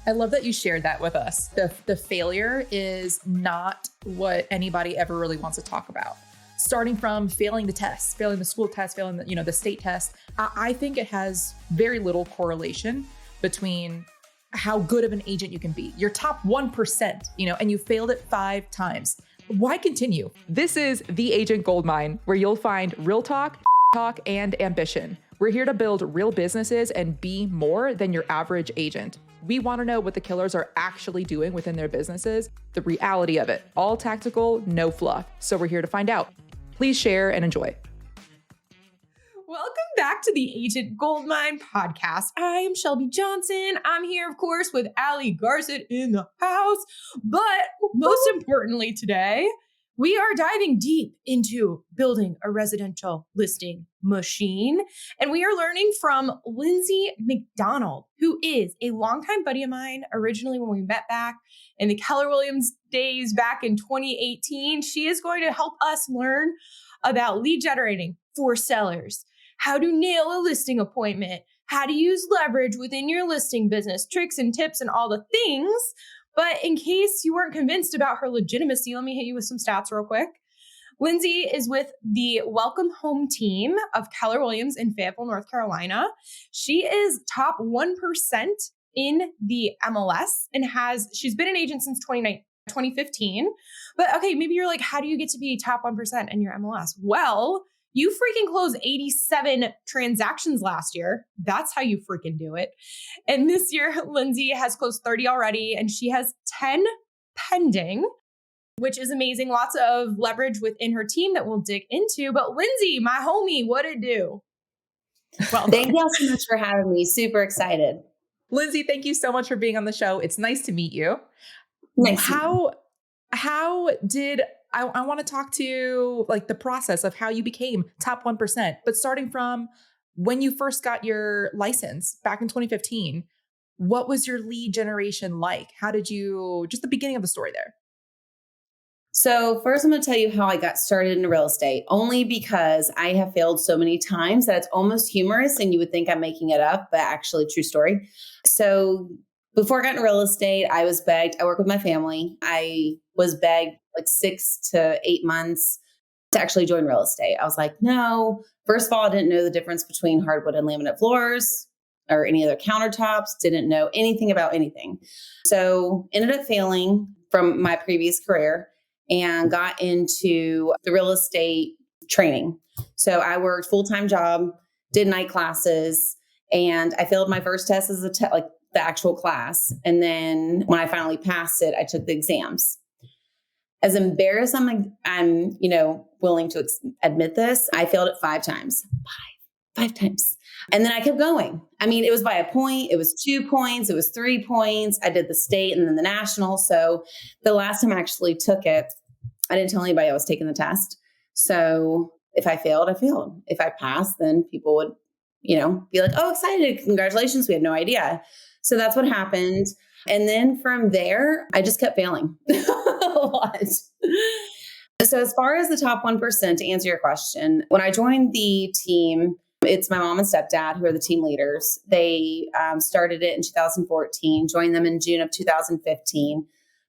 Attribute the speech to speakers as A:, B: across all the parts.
A: I love that you shared that with us. The failure is not what anybody ever really wants to talk about. Starting from failing the test, failing the school test, failing the state test, I think it has very little correlation between how good of an agent you can be. You're top 1%, and you failed it 5 times. Why continue? This is The Agent Goldmine, where you'll find real talk, and ambition. We're here to build real businesses and be more than your average agent. We want to know what the killers are actually doing within their businesses, the reality of it. All tactical, no fluff. So we're here to find out. Please share and enjoy.
B: Welcome back to the Agent Goldmine podcast. I am Shelby Johnson. I'm here, of course, with Allie Garcet in the house. But most importantly today, we are diving deep into building a residential listing machine. And we are learning from Lindsey McDonald, who is a longtime buddy of mine. Originally, when we met back in the Keller Williams days back in 2018, she is going to help us learn about lead generating for sellers, how to nail a listing appointment, how to use leverage within your listing business, tricks and tips and all the things. But in case you weren't convinced about her legitimacy, let me hit you with some stats real quick. Lindsey is with the Welcome Home team of Keller Williams in Fayetteville, North Carolina. She is top 1% in the MLS and she's been an agent since 2015. But okay, maybe you're like, how do you get to be top 1% in your MLS? Well, you freaking closed 87 transactions last year. That's how you freaking do it. And this year, Lindsey has closed 30 already, and she has 10 pending, which is amazing. Lots of leverage within her team that we'll dig into. But Lindsey, my homie, what'd it do?
C: Well, thank you all so much for having me. Super excited.
A: Lindsey, thank you so much for being on the show. It's nice to meet you.
C: Nice.
A: How did I want to talk to like the process of how you became top 1%, but starting from when you first got your license back in 2015, what was your lead generation like? How did you, just the beginning of the story there?
C: So first I'm going to tell you how I got started in real estate, only because I have failed so many times that it's almost humorous and you would think I'm making it up, but actually true story. So before I got into real estate, I was begged. I work with my family. I was begged like 6 to 8 months to actually join real estate. I was like, no. First of all, I didn't know the difference between hardwood and laminate floors or any other countertops. Didn't know anything about anything. So ended up failing from my previous career and got into the real estate training. So I worked full-time job, did night classes, and I failed my first test as the actual class. And then when I finally passed it, I took the exams. As embarrassed I'm willing to admit this, I failed it 5 times. Five times. And then I kept going. I mean, it was by a point, it was 2 points, it was 3 points. I did the state and then the national. So the last time I actually took it, I didn't tell anybody I was taking the test. So if I failed, I failed. If I passed, then people would, be like, oh, excited. Congratulations. We had no idea. So that's what happened. And then from there, I just kept failing a lot. So as far as the top 1%, to answer your question, when I joined the team, it's my mom and stepdad who are the team leaders. They started it in 2014, joined them in June of 2015.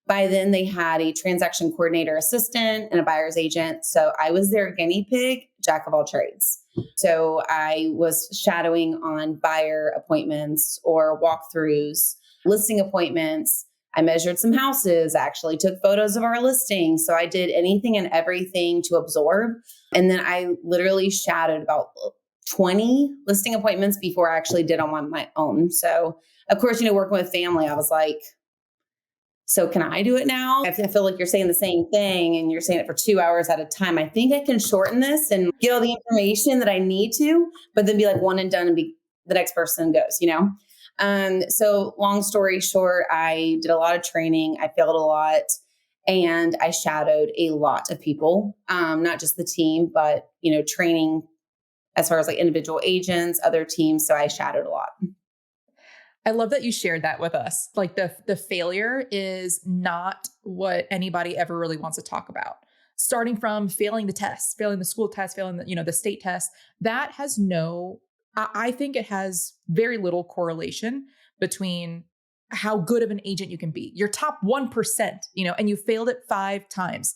C: By then, they had a transaction coordinator assistant and a buyer's agent. So I was their guinea pig, jack of all trades. So I was shadowing on buyer appointments or walkthroughs, listing appointments. I measured some houses, actually took photos of our listings. So I did anything and everything to absorb. And then I literally shadowed about 20 listing appointments before I actually did on my own. So of course, working with family, I was like, so can I do it now? I feel like you're saying the same thing and you're saying it for 2 hours at a time. I think I can shorten this and get all the information that I need to, but then be like one and done and be the next person goes, So long story short, I did a lot of training. I failed a lot and I shadowed a lot of people, not just the team, but, training as far as like individual agents, other teams. So I shadowed a lot.
A: I love that you shared that with us. Like the failure is not what anybody ever really wants to talk about. Starting from failing the test, failing the school test, failing the state test, that has I think it has very little correlation between how good of an agent you can be. You're top 1%, and you failed it 5 times.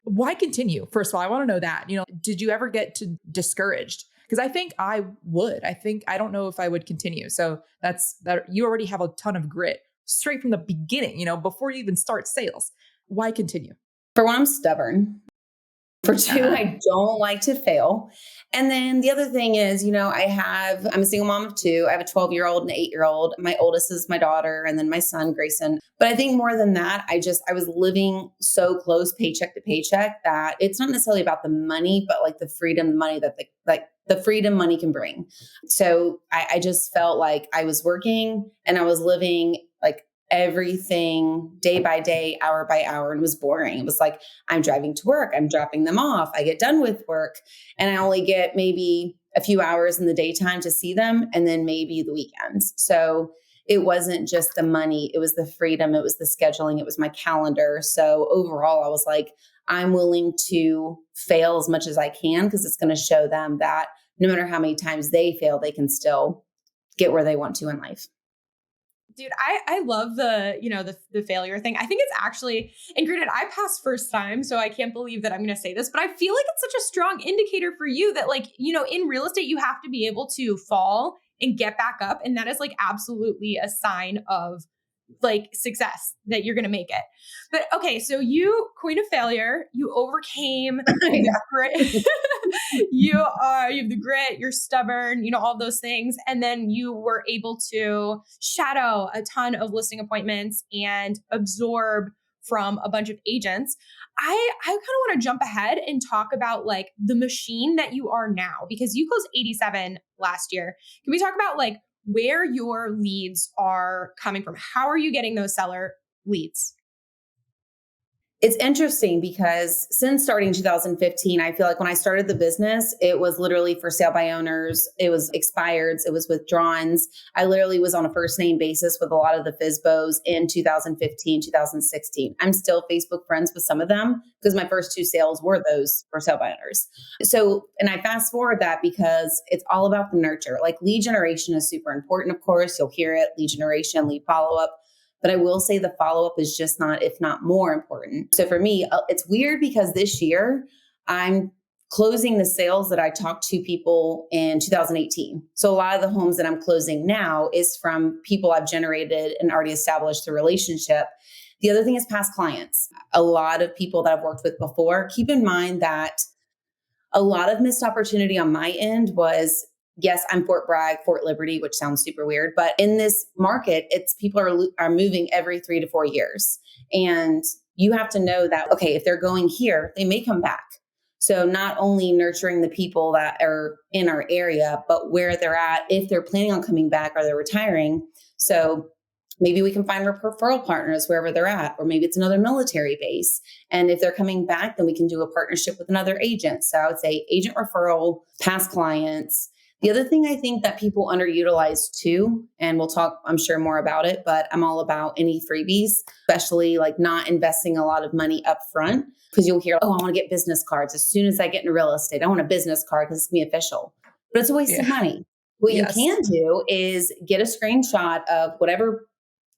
A: Why continue? First of all, I want to know that, did you ever get discouraged? Because I think I would. I don't know if I would continue. So that's that. You already have a ton of grit straight from the beginning, before you even start sales. Why continue?
C: For one, I'm stubborn. For two, I don't like to fail. And then the other thing is, I'm a single mom of 2. I have a 12-year-old and an 8-year-old. My oldest is my daughter, and then my son, Grayson. But I think more than that, I was living so close paycheck to paycheck that it's not necessarily about the money, but like the freedom, the money that the freedom money can bring. So I just felt like I was working and I was living like everything day by day, hour by hour, and it was boring. It was like, I'm driving to work, I'm dropping them off, I get done with work, and I only get maybe a few hours in the daytime to see them, and then maybe the weekends. So it wasn't just the money, it was the freedom, it was the scheduling, it was my calendar. So overall, I was like, I'm willing to fail as much as I can, because it's going to show them that no matter how many times they fail, they can still get where they want to in life.
B: Dude, I love the failure thing. I think it's actually, and granted, I passed first time, so I can't believe that I'm going to say this, but I feel like it's such a strong indicator for you that in real estate, you have to be able to fall and get back up. And that is absolutely a sign of success that you're going to make it. But okay, so you, queen of failure, you overcame the grit. You have the grit, you're stubborn, all those things. And then you were able to shadow a ton of listing appointments and absorb from a bunch of agents. I kind of want to jump ahead and talk about the machine that you are now, because you closed 87 last year. Can we talk about where your leads are coming from? How are you getting those seller leads?
C: It's interesting because since starting 2015, I feel like when I started the business, it was literally for sale by owners. It was expireds. It was withdrawals. I literally was on a first name basis with a lot of the FSBOs in 2015, 2016. I'm still Facebook friends with some of them because my first 2 sales were those for sale by owners. So, and I fast forward that because it's all about the nurture. Lead generation is super important. Of course, you'll hear it, lead generation, lead follow-up. But I will say the follow-up is just not, if not more important. So for me, it's weird because this year I'm closing the sales that I talked to people in 2018. So a lot of the homes that I'm closing now is from people I've generated and already established the relationship. The other thing is past clients. A lot of people that I've worked with before. Keep in mind that a lot of missed opportunity on my end was, yes, I'm Fort Bragg, Fort Liberty, which sounds super weird, but in this market, it's people are moving every 3 to 4 years. And you have to know that, okay, if they're going here, they may come back. So not only nurturing the people that are in our area, but where they're at, if they're planning on coming back or they're retiring. So maybe we can find referral partners wherever they're at, or maybe it's another military base. And if they're coming back, then we can do a partnership with another agent. So I would say agent referral, past clients. The other thing I think that people underutilize too, and we'll talk, I'm sure, more about it, but I'm all about any freebies, especially not investing a lot of money up front, because you'll hear, oh, I want to get business cards. As soon as I get into real estate, I want a business card because it's going to be official. But it's a waste of money. What you can do is get a screenshot of whatever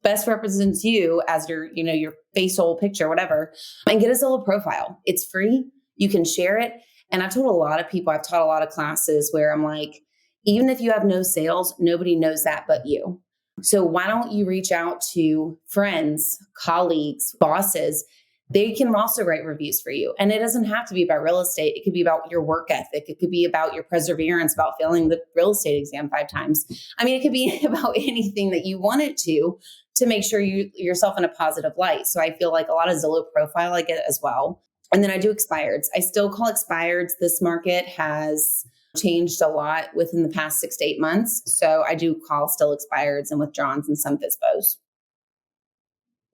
C: best represents you as your facial picture, whatever, and get a Zillow profile. It's free. You can share it. And I've told a lot of people, I've taught a lot of classes where I'm like, even if you have no sales, nobody knows that but you. So why don't you reach out to friends, colleagues, bosses? They can also write reviews for you. And it doesn't have to be about real estate. It could be about your work ethic. It could be about your perseverance, about failing the real estate exam 5 times. I mean, it could be about anything that you want it to make sure yourself in a positive light. So I feel like a lot of Zillow profile I get as well. And then I do expireds. I still call expireds. This market has changed a lot within the past 6 to 8 months. So I do call still expireds and withdrawals and some FSBOs.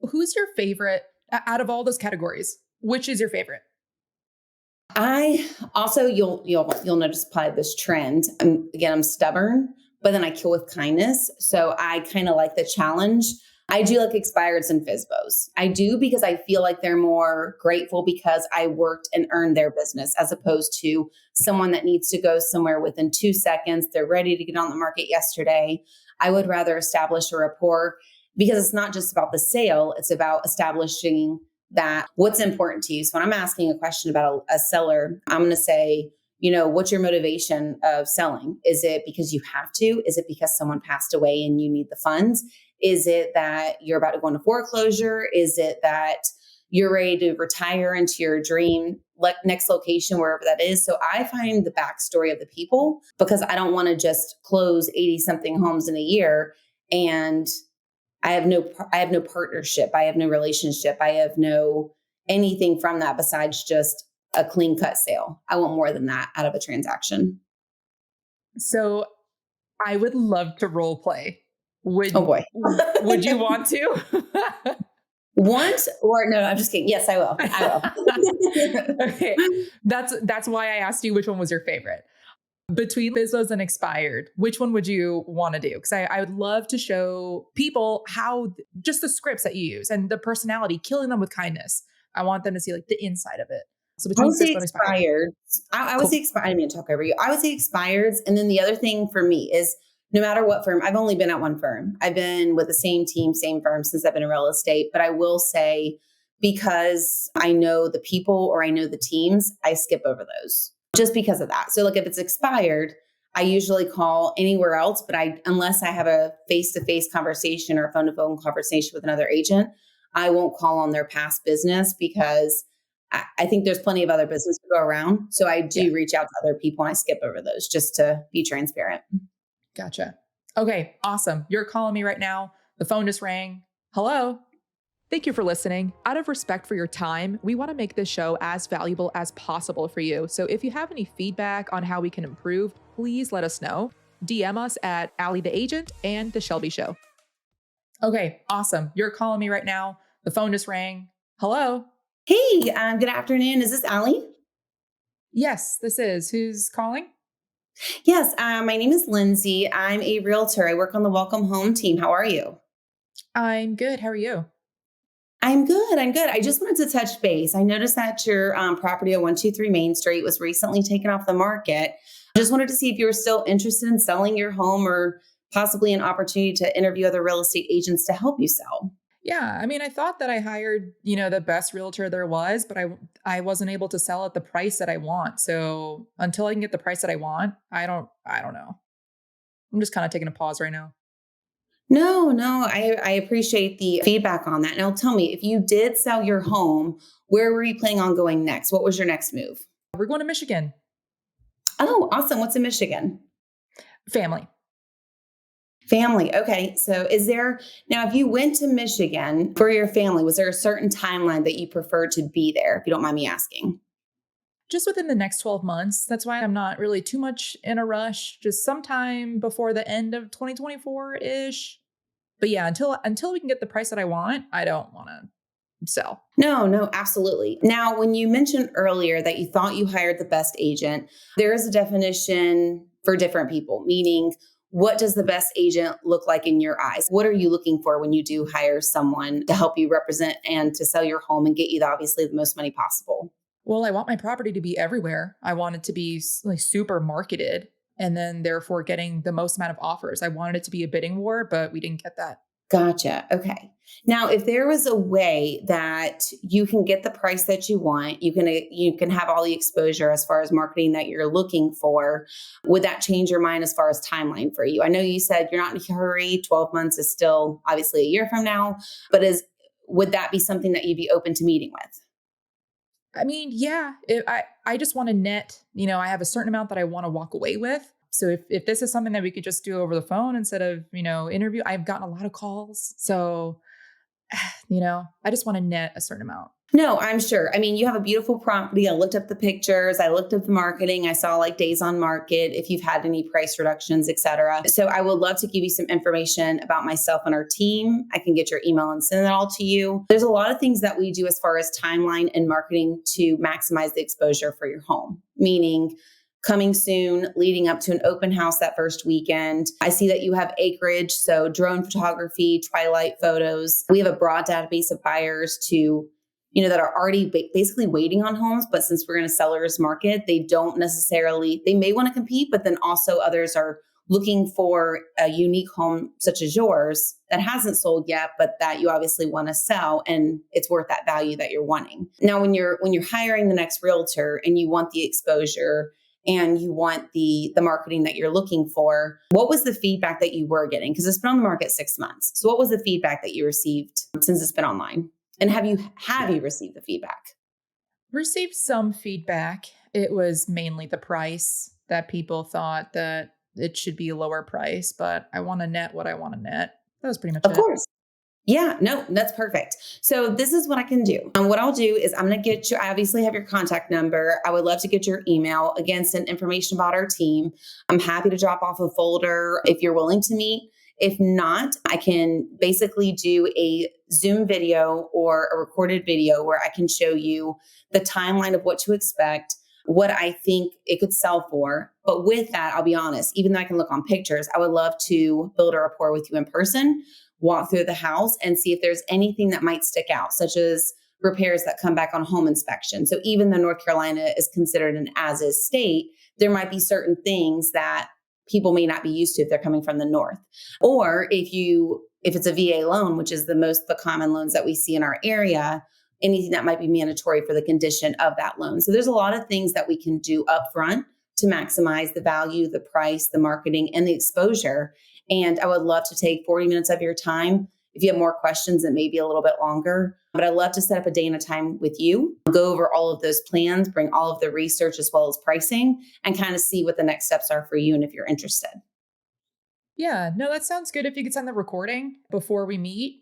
A: Who's your favorite out of all those categories? Which is your favorite?
C: I also, you'll notice probably this trend. I'm stubborn, but then I kill with kindness. So I kind of like the challenge. I do like expireds and FSBOs. I do because I feel like they're more grateful because I worked and earned their business, as opposed to someone that needs to go somewhere within 2 seconds. They're ready to get on the market yesterday. I would rather establish a rapport. because it's not just about the sale, it's about establishing that what's important to you. So when I'm asking a question about a seller, I'm going to say, what's your motivation of selling? Is it because you have to? Is it because someone passed away and you need the funds? Is it that you're about to go into foreclosure? Is it that you're ready to retire into your dream next location, wherever that is? So I find the backstory of the people, because I don't want to just close 80 something homes in a year and I have no partnership. I have no relationship. I have no anything from that besides just a clean cut sale. I want more than that out of a transaction.
A: So I would love to role play.
C: Oh boy.
A: Would you want to?
C: Want or no, I'm just kidding. Yes, I will.
A: Okay. That's why I asked you which one was your favorite. Between FSBOs and expired, which one would you want to do? Because I would love to show people how just the scripts that you use and the personality, killing them with kindness. I want them to see like the inside of it. So
C: I
A: between
C: would say
A: FSBO and expired.
C: I would say expired. I didn't mean to talk over you. I would say expireds. And then the other thing for me is no matter what firm, I've only been at one firm. I've been with the same team, same firm since I've been in real estate. But I will say, because I know the people or I know the teams, I skip over those just because of that. So like if it's expired, I usually call anywhere else, but unless I have a face-to-face conversation or a phone-to-phone conversation with another agent, I won't call on their past business, because I think there's plenty of other business to go around. So I do reach out to other people and I skip over those just to be transparent.
A: Gotcha. Okay, awesome. You're calling me right now. The phone just rang. Hello. Thank you for listening. Out of respect for your time, we want to make this show as valuable as possible for you. So if you have any feedback on how we can improve, please let us know. DM us at Allie the Agent and The Shelby Show. Okay, awesome. You're calling me right now. The phone just rang. Hello.
C: Hey, good afternoon. Is this Allie?
A: Yes, this is. Who's calling?
C: Yes, my name is Lindsey. I'm a realtor. I work on the Welcome Home team. How are you?
A: I'm good. How are you?
C: I'm good. I just wanted to touch base. I noticed that your property at 123 Main Street was recently taken off the market. I just wanted to see if you were still interested in selling your home, or possibly an opportunity to interview other real estate agents to help you sell.
A: Yeah, I mean, I thought that I hired, the best realtor there was, but I wasn't able to sell at the price that I want. So until I can get the price that I want, I don't know. I'm just kind of taking a pause right now.
C: No, I appreciate the feedback on that. Now tell me, if you did sell your home, where were you planning on going next? What was your next move?
A: We're going to Michigan.
C: Oh, awesome. What's in Michigan?
A: Family.
C: Okay. So now if you went to Michigan for your family, was there a certain timeline that you prefer to be there, if you don't mind me asking?
A: Just within the next 12 months. That's why I'm not really too much in a rush. Just sometime before the end of 2024-ish. But yeah, until we can get the price that I want, I don't want to sell.
C: No, absolutely. Now, when you mentioned earlier that you thought you hired the best agent, there is a definition for different people, meaning what does the best agent look like in your eyes? What are you looking for when you do hire someone to help you represent and to sell your home and get you obviously the most money possible?
A: Well, I want my property to be everywhere. I want it to be like super marketed, and then therefore getting the most amount of offers. I wanted it to be a bidding war, but we didn't get that.
C: Gotcha. Okay. Now, if there was a way that you can get the price that you want, you can have all the exposure as far as marketing that you're looking for, would that change your mind as far as timeline for you? I know you said you're not in a hurry. 12 months is still obviously a year from now, but would that be something that you'd be open to meeting with?
A: I mean, yeah, I just want to net, I have a certain amount that I want to walk away with. So if this is something that we could just do over the phone instead of, interview, I've gotten a lot of calls. So, I just want to net a certain amount.
C: No, I'm sure. I mean, you have a beautiful property. I looked up the pictures. I looked up the marketing. I saw like days on market, if you've had any price reductions, et cetera. So I would love to give you some information about myself and our team. I can get your email and send it all to you. There's a lot of things that we do as far as timeline and marketing to maximize the exposure for your home, meaning coming soon, leading up to an open house that first weekend. I see that you have acreage, so drone photography, twilight photos. We have a broad database of buyers that are already basically waiting on homes. But since we're in a seller's market, they may want to compete, but then also others are looking for a unique home such as yours that hasn't sold yet, but that you obviously want to sell and it's worth that value that you're wanting. Now, when you're hiring the next realtor and you want the exposure and you want the marketing that you're looking for, what was the feedback that you were getting? Because it's been on the market 6 months. So what was the feedback that you received since it's been online? And have you received the feedback?
A: Received some feedback. It was mainly the price that people thought that it should be a lower price, but I want to net what I want to net. That was pretty much it.
C: Of course. Yeah, no, that's perfect. So this is what I can do. And what I'll do is I'm going to get you, I obviously have your contact number. I would love to get your email. Again, send information about our team. I'm happy to drop off a folder if you're willing to meet. If not, I can basically do a Zoom video or a recorded video where I can show you the timeline of what to expect, what I think it could sell for. But with that, I'll be honest, even though I can look on pictures, I would love to build a rapport with you in person, walk through the house and see if there's anything that might stick out, such as repairs that come back on home inspection. So even though North Carolina is considered an as-is state, there might be certain things that people may not be used to if they're coming from the north. Or if it's a VA loan, which is the common loans that we see in our area, anything that might be mandatory for the condition of that loan. So there's a lot of things that we can do upfront to maximize the value, the price, the marketing, and the exposure. And I would love to take 40 minutes of your time. If you have more questions, it may be a little bit longer, but I'd love to set up a day and a time with you, go over all of those plans, bring all of the research as well as pricing, and kind of see what the next steps are for you and if you're interested.
A: Yeah, no, that sounds good if you could send the recording before we meet.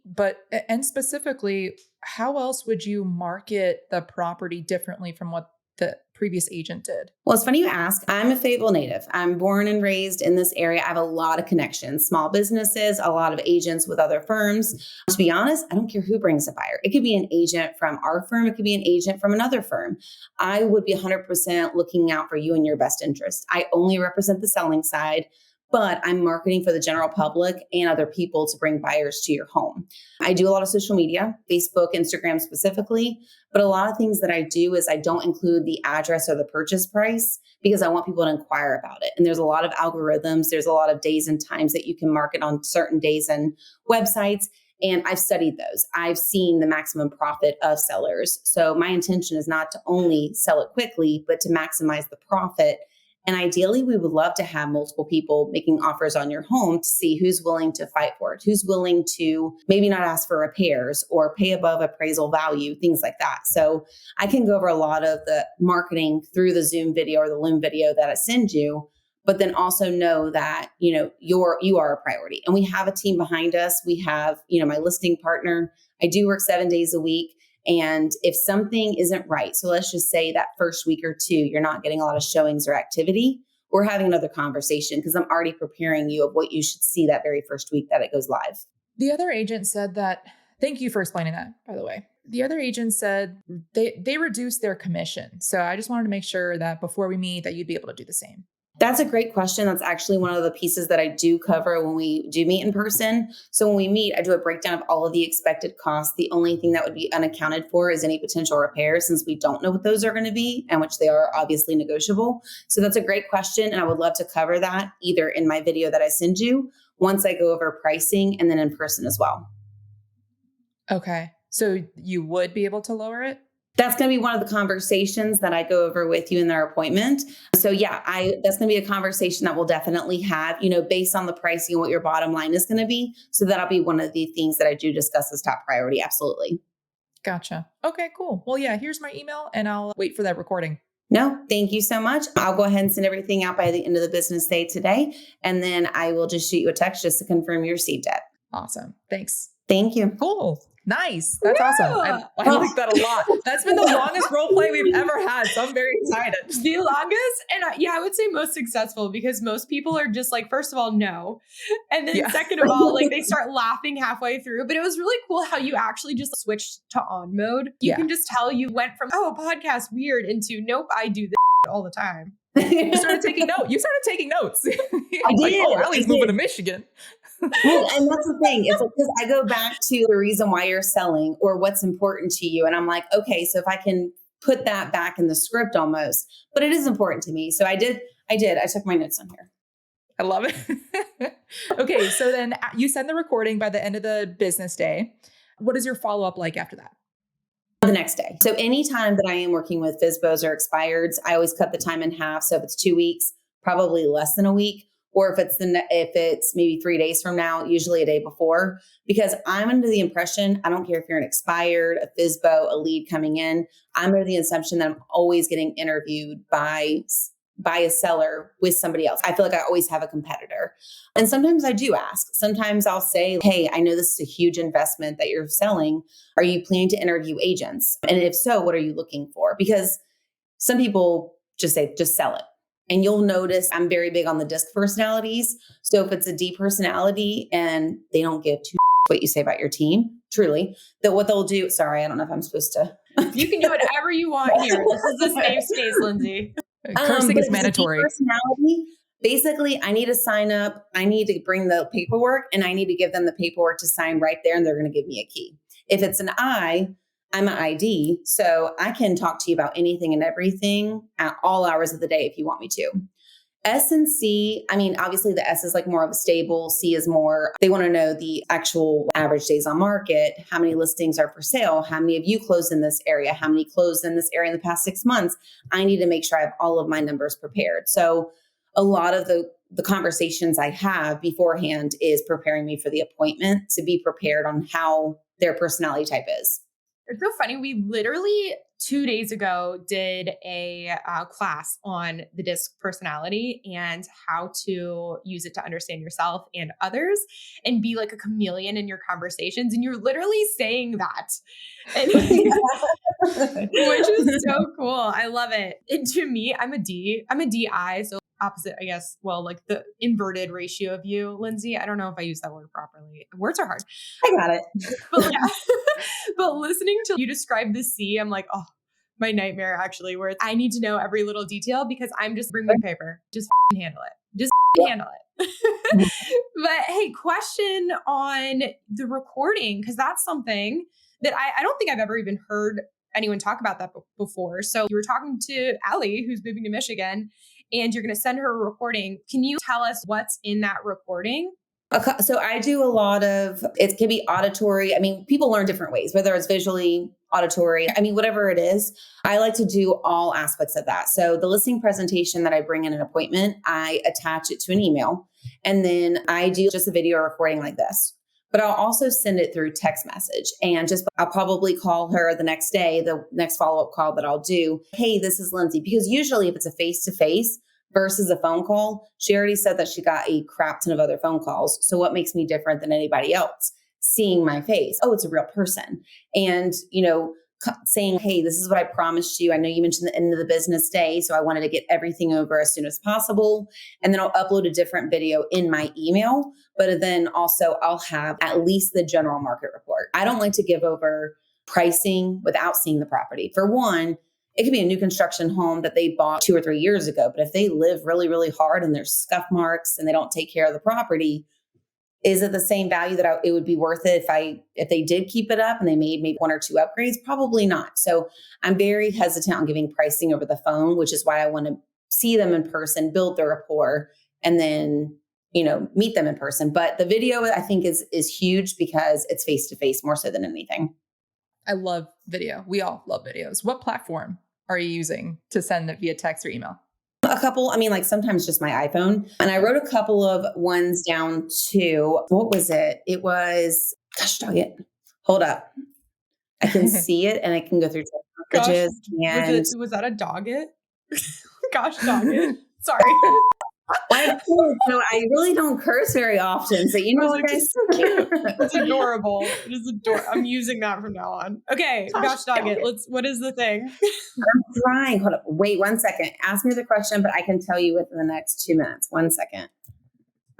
A: And specifically, how else would you market the property differently from what the previous agent did?
C: Well, it's funny you ask. I'm a Fayetteville native. I'm born and raised in this area. I have a lot of connections, small businesses, a lot of agents with other firms. To be honest, I don't care who brings a buyer. It could be an agent from our firm. It could be an agent from another firm. I would be 100% looking out for you and your best interest. I only represent the selling side, but I'm marketing for the general public and other people to bring buyers to your home. I do a lot of social media, Facebook, Instagram specifically, but a lot of things that I do is I don't include the address or the purchase price because I want people to inquire about it. And there's a lot of algorithms. There's a lot of days and times that you can market on certain days and websites. And I've studied those. I've seen the maximum profit of sellers. So my intention is not to only sell it quickly, but to maximize the profit. And ideally, we would love to have multiple people making offers on your home to see who's willing to fight for it, who's willing to maybe not ask for repairs or pay above appraisal value, things like that. So I can go over a lot of the marketing through the Zoom video or the Loom video that I send you, but then also know that, you are a priority. And we have a team behind us. We have, my listing partner. I do work 7 days a week. And if something isn't right, so let's just say that first week or two, you're not getting a lot of showings or activity, we're having another conversation because I'm already preparing you of what you should see that very first week that it goes live.
A: The other agent said that, thank you for explaining that, by the way. The other agent said they reduced their commission. So I just wanted to make sure that before we meet that you'd be able to do the same.
C: That's a great question. That's actually one of the pieces that I do cover when we do meet in person. So when we meet, I do a breakdown of all of the expected costs. The only thing that would be unaccounted for is any potential repairs, since we don't know what those are going to be and which they are obviously negotiable. So that's a great question. And I would love to cover that either in my video that I send you once I go over pricing and then in person as well.
A: Okay. So you would be able to lower it?
C: That's going to be one of the conversations that I go over with you in their appointment. So yeah, that's going to be a conversation that we'll definitely have, based on the pricing and what your bottom line is going to be. So that'll be one of the things that I do discuss as top priority. Absolutely.
A: Gotcha. Okay, cool. Well, yeah, here's my email and I'll wait for that recording.
C: No, thank you so much. I'll go ahead and send everything out by the end of the business day today. And then I will just shoot you a text just to confirm you received it.
A: Awesome. Thanks.
C: Thank you.
A: Cool. Nice. That's awesome. I like that a lot. That's been the longest role play we've ever had. So I'm very excited.
B: The longest. And I would say most successful because most people are just like, first of all, no. And then second of all, like they start laughing halfway through. But it was really cool how you actually just switched to on mode. You can just tell you went from, podcast weird into, nope, I do this all the time.
A: You started taking notes.
C: I did.
A: Allie's moving to Michigan.
C: Well, and that's the thing. It's because I go back to the reason why you're selling or what's important to you. And I'm like, okay, so if I can put that back in the script almost, but it is important to me. So I did. I took my notes on here.
A: I love it. Okay. So then you send the recording by the end of the business day. What is your follow-up like after that?
C: The next day. So anytime that I am working with FSBOs or expireds, I always cut the time in half. So if it's 2 weeks, probably less than a week. Or if it's maybe 3 days from now, usually a day before, because I'm under the impression, I don't care if you're an expired, a FSBO, a lead coming in, I'm under the assumption that I'm always getting interviewed by a seller with somebody else. I feel like I always have a competitor. And sometimes I do ask. Sometimes I'll say, hey, I know this is a huge investment that you're selling. Are you planning to interview agents? And if so, what are you looking for? Because some people just say, just sell it. And you'll notice I'm very big on the disc personalities. So if it's a D personality and they don't give two what you say about your team, truly, that what they'll do, sorry, I don't know if I'm supposed to.
B: You can do whatever you want here. This is a safe space, Lindsey.
A: Cursing is mandatory.
C: Personality, basically, I need to sign up. I need to bring the paperwork and I need to give them the paperwork to sign right there. And they're going to give me a key. If it's an I'm an ID, so I can talk to you about anything and everything at all hours of the day if you want me to. S and C, I mean, obviously the S is like more of a stable. C is more, they want to know the actual average days on market, how many listings are for sale, how many of you closed in this area, how many closed in this area in the past 6 months. I need to make sure I have all of my numbers prepared. So a lot of the conversations I have beforehand is preparing me for the appointment to be prepared on how their personality type is.
B: It's so funny. We literally 2 days ago did a class on the DISC personality and how to use it to understand yourself and others and be like a chameleon in your conversations. And you're literally saying that, and, which is so cool. I love it. And to me, I'm a DI. So opposite, I guess, well, like the inverted ratio of you, Lindsey. I don't know if I use that word properly. Words are hard.
C: I got it.
B: But yeah, but listening to you describe the C, I'm like, oh, my nightmare actually, where I need to know every little detail because I'm just bringing paper. Just handle it. Just handle it. But hey, question on the recording, because that's something that I don't think I've ever even heard anyone talk about that before. So you were talking to Allie, who's moving to Michigan, and you're going to send her a recording. Can you tell us what's in that recording?
C: So I do a lot of, it can be auditory. I mean, people learn different ways, whether it's visually, auditory, I mean, whatever it is, I like to do all aspects of that. So the listing presentation that I bring in an appointment, I attach it to an email, and then I do just a video recording like this. But I'll also send it through text message, and I'll probably call her the next day, the next follow-up call that I'll do. Hey, this is Lindsey. Because usually if it's a face-to-face versus a phone call, she already said that she got a crap ton of other phone calls. So what makes me different than anybody else? Seeing my face. Oh, it's a real person. And, saying, hey, this is what I promised you. I know you mentioned the end of the business day, so I wanted to get everything over as soon as possible. And then I'll upload a different video in my email, but then also I'll have at least the general market report. I don't like to give over pricing without seeing the property. For one, it could be a new construction home that they bought 2 or 3 years ago, but if they live really, really hard and there's scuff marks and they don't take care of the property, is it the same value that it would be worth it if they did keep it up and they made maybe 1 or 2 upgrades? Probably not. So I'm very hesitant on giving pricing over the phone, which is why I want to see them in person, build their rapport, and then, meet them in person. But the video, I think, is huge because it's face-to-face more so than anything.
A: I love video. We all love videos. What platform are you using to send it via text or email?
C: A couple, sometimes just my iPhone. And I wrote a couple of ones down to, what was it? It was, gosh dang it. Hold up. I can see it and I can go through text messages.
B: Was that a dog it? Gosh dog it. Sorry.
C: So I really don't curse very often. So what guys?
B: It's adorable. It is adorable. I'm using that from now on. Okay, gosh dog it. What is the thing?
C: I'm trying. Hold up. Wait 1 second. Ask me the question, but I can tell you within the next 2 minutes. 1 second.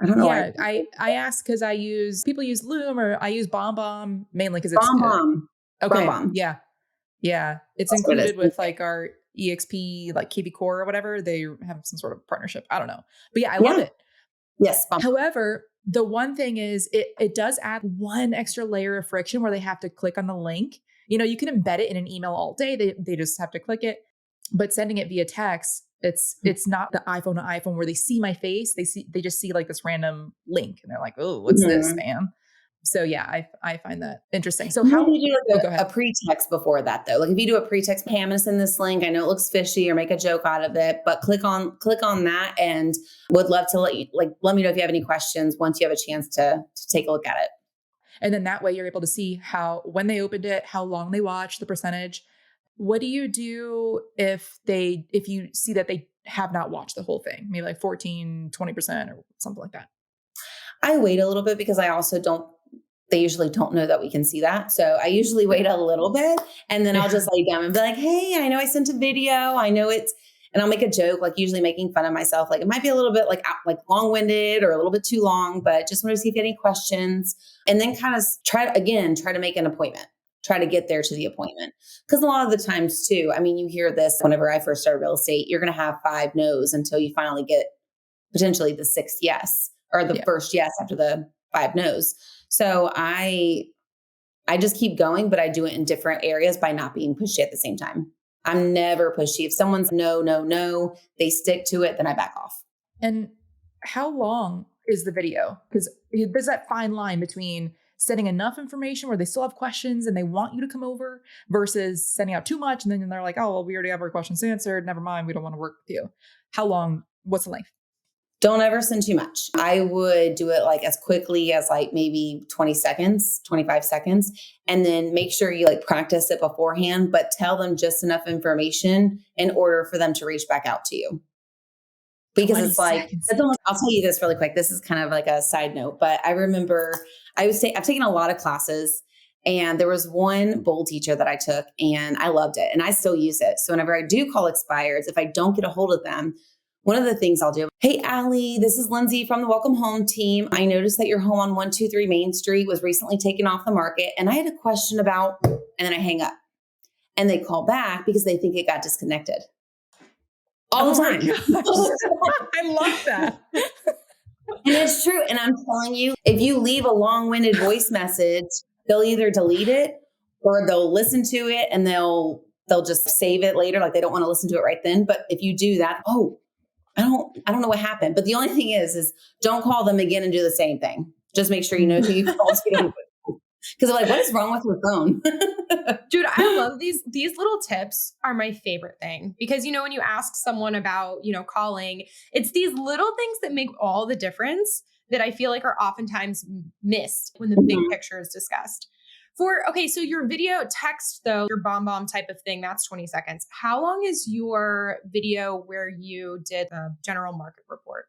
C: I don't know.
A: Yeah, I ask because people use Loom, or I use BombBomb mainly because it's
C: BombBomb.
A: Okay.
C: BombBomb.
A: Yeah. It's
C: That's
A: included with like our EXP, like KV Core or whatever. They have some sort of partnership. I don't know. But yeah, I love it.
C: Yes.
A: However, the one thing is it does add one extra layer of friction where they have to click on the link. You can embed it in an email all day. They just have to click it. But sending it via text, It's not the iPhone to iPhone where they see my face. They just see like this random link and they're like, oh, what's this, man? So yeah, I find that interesting. So how
C: maybe do like
A: go ahead.
C: a pretext before that though? Like if you do a pretext, hey, I'm gonna send this link. I know it looks fishy or make a joke out of it, but click on that and would love to let me know if you have any questions once you have a chance to take a look at it.
A: And then that way you're able to see when they opened it, how long they watched, the percentage. What do you do if you see that they have not watched the whole thing? Maybe like 14, 20% or something like that.
C: I wait a little bit because they usually don't know that we can see that. So I usually wait a little bit and then I'll just lay down and be like, hey, I know I sent a video. I know and I'll make a joke, like usually making fun of myself. Like it might be a little bit like long-winded or a little bit too long, but just want to see if you have any questions and then kind of try to make an appointment, try to get there to the appointment. Because a lot of the times too, I mean, you hear this whenever I first started real estate, you're going to have 5 no's until you finally get potentially the 6th yes or the first yes after the 5 no's. So I just keep going, but I do it in different areas by not being pushy at the same time. I'm never pushy. If someone's no, they stick to it, then I back off.
A: And how long is the video? Because there's that fine line between sending enough information where they still have questions and they want you to come over versus sending out too much. And then they're like, oh, well, we already have our questions answered. Never mind. We don't want to work with you. How long? What's the length?
C: Don't ever send too much. I would do it like as quickly as like maybe 20 seconds, 25 seconds, and then make sure you like practice it beforehand, but tell them just enough information in order for them to reach back out to you. Because it's like, I'll tell you this really quick. This is kind of like a side note, but I remember I've taken a lot of classes and there was one bowl teacher that I took and I loved it and I still use it. So whenever I do call expireds, if I don't get a hold of them, one of the things I'll do, hey, Allie, this is Lindsey from the Welcome Home team. I noticed that your home on 123 Main Street was recently taken off the market. And I had a question about, and then I hang up and they call back because they think it got disconnected. All the time.
A: I love that.
C: And it's true. And I'm telling you, if you leave a long-winded voice message, they'll either delete it or they'll listen to it and they'll just save it later. Like they don't want to listen to it right then. But if you do that, I don't know what happened. But the only thing is don't call them again and do the same thing. Just make sure you know who you called. Because they're like, what is wrong with your phone?
B: Dude, I love these little tips are my favorite thing because, when you ask someone about, calling, it's these little things that make all the difference that I feel like are oftentimes missed when the big picture is discussed. So your video text though, your bomb type of thing, that's 20 seconds. How long is your video where you did the general market report?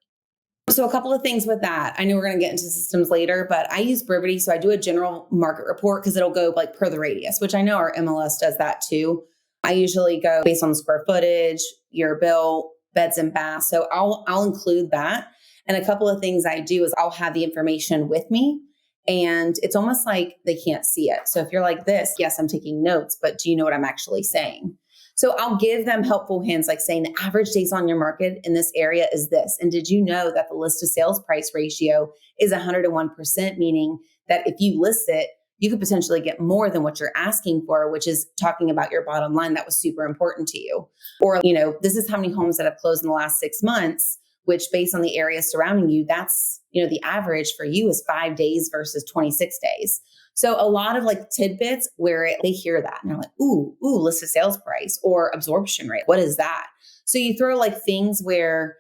C: So a couple of things with that. I know we're going to get into systems later, but I use Brevity. So I do a general market report because it'll go like per the radius, which I know our MLS does that too. I usually go based on the square footage, your bill, beds and baths. So I'll include that. And a couple of things I do is I'll have the information with me. And it's almost like they can't see it. So if you're like this, yes, I'm taking notes, but do you know what I'm actually saying? So I'll give them helpful hints like saying the average days on your market in this area is this. And did you know that the list to sales price ratio is 101%, meaning that if you list it, you could potentially get more than what you're asking for, which is talking about your bottom line that was super important to you. Or, this is how many homes that have closed in the last 6 months, which based on the area surrounding you, that's, the average for you is 5 days versus 26 days. So a lot of like tidbits where they hear that and they're like, ooh, listed sales price or absorption rate. What is that? So you throw like things where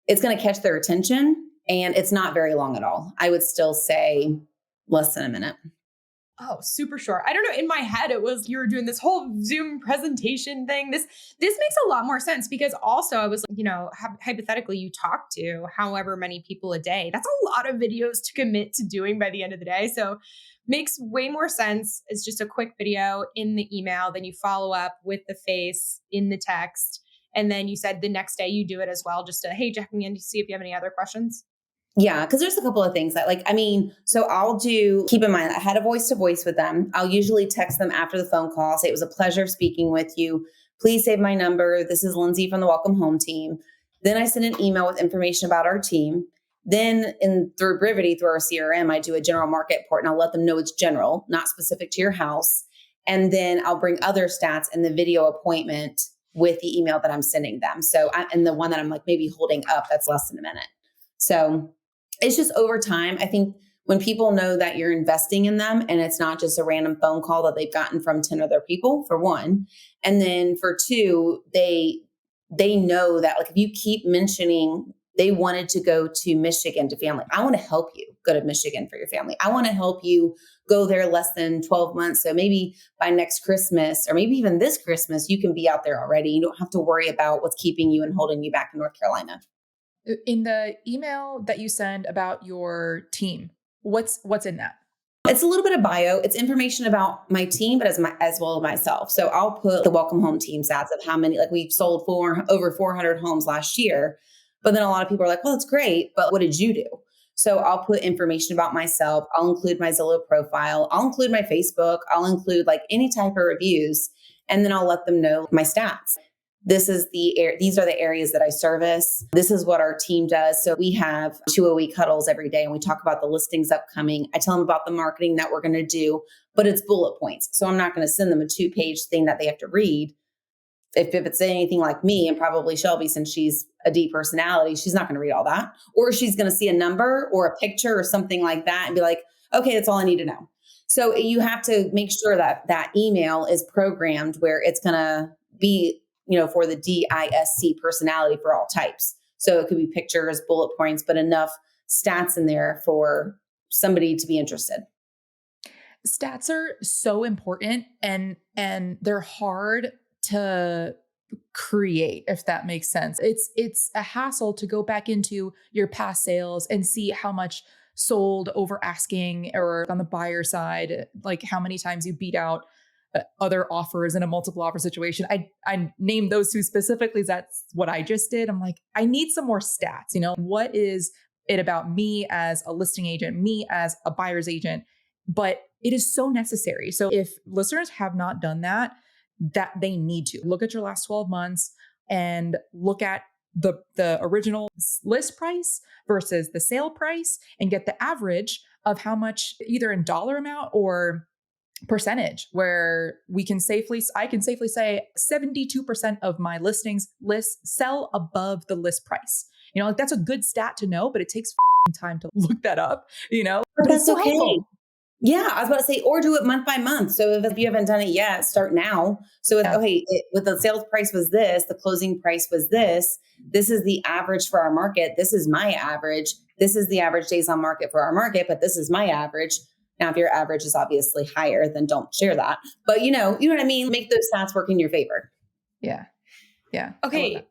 C: it's going to catch their attention and it's not very long at all. I would still say less than a minute.
B: Oh, super short. I don't know. In my head, it was you were doing this whole Zoom presentation thing. This makes a lot more sense because also I was, hypothetically, you talk to however many people a day. That's a lot of videos to commit to doing by the end of the day. So makes way more sense as just a quick video in the email. Then you follow up with the face in the text. And then you said the next day you do it as well, just to, hey, checking in to see if you have any other questions.
C: Yeah, because there's a couple of things that so I'll keep in mind, I had a voice to voice with them. I'll usually text them after the phone call, say it was a pleasure speaking with you. Please save my number. This is Lindsey from the Welcome Home team. Then I send an email with information about our team. Then through Brevity, through our CRM, I do a general market report and I'll let them know it's general, not specific to your house. And then I'll bring other stats in the video appointment with the email that I'm sending them. And the one that I'm like maybe holding up, that's less than a minute. So it's just over time. I think when people know that you're investing in them and it's not just a random phone call that they've gotten from 10 other people, for one. And then for two, they know that like if you keep mentioning they wanted to go to Michigan to family, I want to help you go to Michigan for your family. I want to help you go there less than 12 months. So maybe by next Christmas or maybe even this Christmas, you can be out there already. You don't have to worry about what's keeping you and holding you back in North Carolina.
A: In the email that you send about your team, what's in that?
C: It's a little bit of bio. It's information about my team, but as well as myself. So I'll put the welcome home team stats of how many, like we've sold over 400 homes last year. But then a lot of people are like, well, it's great, but what did you do? So I'll put information about myself. I'll include my Zillow profile. I'll include my Facebook. I'll include like any type of reviews. And then I'll let them know my stats. These are the areas that I service. This is what our team does. So we have 2-a-week huddles every day and we talk about the listings upcoming. I tell them about the marketing that we're going to do, but it's bullet points. So I'm not going to send them a 2-page thing that they have to read. If it's anything like me and probably Shelby, since she's a D personality, she's not going to read all that. Or she's going to see a number or a picture or something like that and be like, okay, that's all I need to know. So you have to make sure that that email is programmed where it's going to be, for the DISC personality for all types. So it could be pictures, bullet points, but enough stats in there for somebody to be interested.
A: Stats are so important and they're hard to create, if that makes sense. It's a hassle to go back into your past sales and see how much sold over asking, or on the buyer side, like how many times you beat out other offers in a multiple offer situation. I named those two specifically. That's what I just did. I'm like, I need some more stats. What is it about me as a listing agent, me as a buyer's agent? But it is so necessary. So if listeners have not done that they need to look at your last 12 months and look at the original list price versus the sale price and get the average of how much, either in dollar amount or percentage, where I can safely say 72% of my lists sell above the list price. Like that's a good stat to know, but it takes time to look that up,
C: But
A: it's so
C: okay.
A: helpful.
C: Yeah, I was about to say, or do it month by month. So if you haven't done it yet, start now. So with the sales price was this, the closing price was this is the average for our market. This is my average. This is the average days on market for our market, but this is my average. Now, if your average is obviously higher, then don't share that. But you know what I mean? Make those stats work in your favor.
A: Yeah. Yeah.
B: Okay.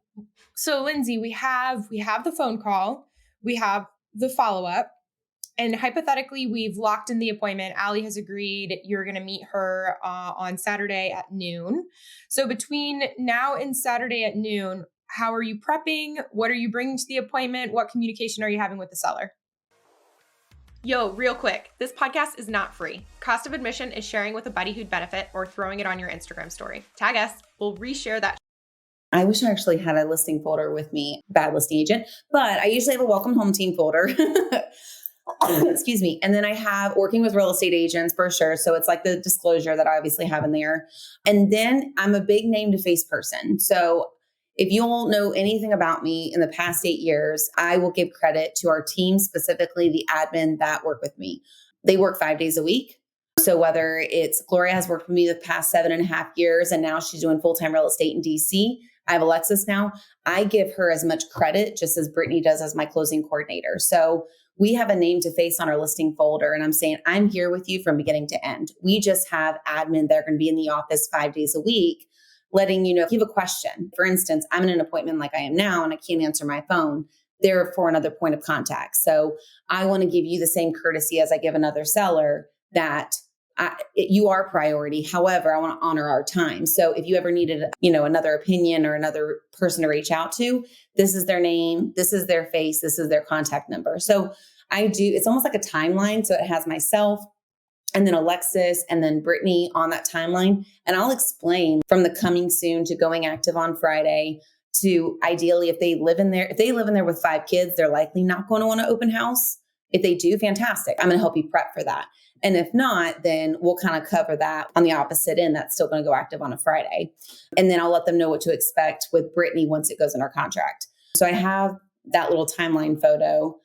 B: So Lindsey, we have the phone call, we have the follow-up. And hypothetically, we've locked in the appointment. Allie has agreed you're going to meet her on Saturday at noon. So between now and Saturday at noon, how are you prepping? What are you bringing to the appointment? What communication are you having with the seller? Yo, real quick, this podcast is not free. Cost of admission is sharing with a buddy who'd benefit or throwing it on your Instagram story. Tag us. We'll reshare that.
C: I wish I actually had a listing folder with me, bad listing agent, but I usually have a welcome home team folder. Excuse me. And then I have working with real estate agents for sure. So it's like the disclosure that I obviously have in there. And then I'm a big name to face person. So if you all know anything about me in the past 8 years, I will give credit to our team, specifically the admin that work with me. They work 5 days a week. So whether it's Gloria has worked with me the past 7.5 years, and now she's doing full-time real estate in DC. I have Alexis now. I give her as much credit just as Brittany does as my closing coordinator. So we have a name to face on our listing folder. And I'm saying, I'm here with you from beginning to end. We just have admin that are going to be in the office 5 days a week, letting you know if you have a question. For instance, I'm in an appointment like I am now and I can't answer my phone. They're for another point of contact. So I want to give you the same courtesy as I give another seller, that you are priority. However, I want to honor our time. So if you ever needed, another opinion or another person to reach out to, this is their name, this is their face, this is their contact number. So it's almost like a timeline. So it has myself and then Alexis and then Brittany on that timeline. And I'll explain from the coming soon to going active on Friday to ideally if they live in there with 5 kids, they're likely not going to want to open house. If they do, fantastic. I'm going to help you prep for that. And if not, then we'll kind of cover that on the opposite end. That's still going to go active on a Friday. And then I'll let them know what to expect with Brittany once it goes in our contract. So I have that little timeline photo.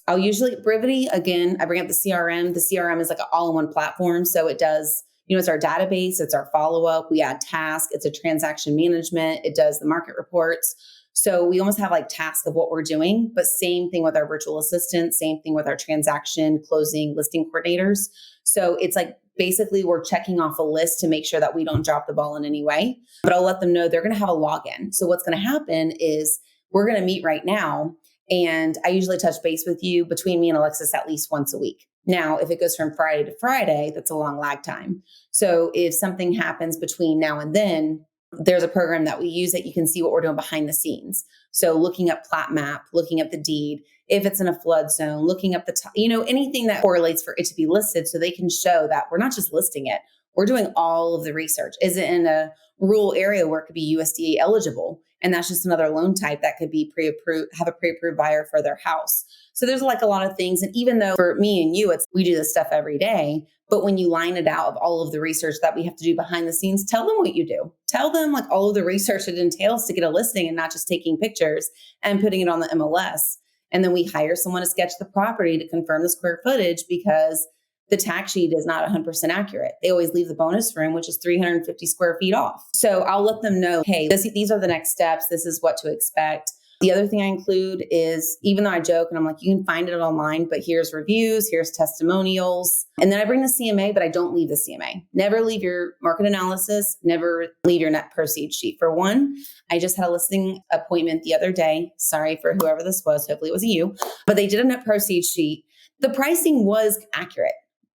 C: I'll usually, Brivity, again, I bring up the CRM. The CRM is like an all-in-one platform. So it does, it's our database, it's our follow-up. We add tasks, it's a transaction management. It does the market reports. So we almost have like tasks of what we're doing, but same thing with our virtual assistant, same thing with our transaction, closing, listing coordinators. So it's like basically we're checking off a list to make sure that we don't drop the ball in any way, but I'll let them know they're going to have a login. So what's going to happen is we're going to meet right now. And I usually touch base with you between me and Alexis at least once a week. Now, if it goes from Friday to Friday, that's a long lag time. So if something happens between now and then, there's a program that we use that you can see what we're doing behind the scenes. So looking up plat map, looking up the deed, if it's in a flood zone, looking up anything that correlates for it to be listed so they can show that we're not just listing it, we're doing all of the research. Is it in a rural area where it could be USDA eligible? And that's just another loan type that could be pre-approved, have a pre-approved buyer for their house. So there's like a lot of things. And even though for me and you, we do this stuff every day, but when you line it out of all of the research that we have to do behind the scenes, tell them what you do. Tell them like all of the research it entails to get a listing and not just taking pictures and putting it on the MLS. And then we hire someone to sketch the property to confirm the square footage because the tax sheet is not 100% accurate. They always leave the bonus room, which is 350 square feet off. So I'll let them know, hey, these are the next steps. This is what to expect. The other thing I include is, even though I joke and I'm like, you can find it online, but here's reviews, here's testimonials. And then I bring the CMA, but I don't leave the CMA. Never leave your market analysis, never leave your net proceeds sheet. For one, I just had a listing appointment the other day. Sorry for whoever this was. Hopefully it was you, but they did a net proceeds sheet. The pricing was accurate.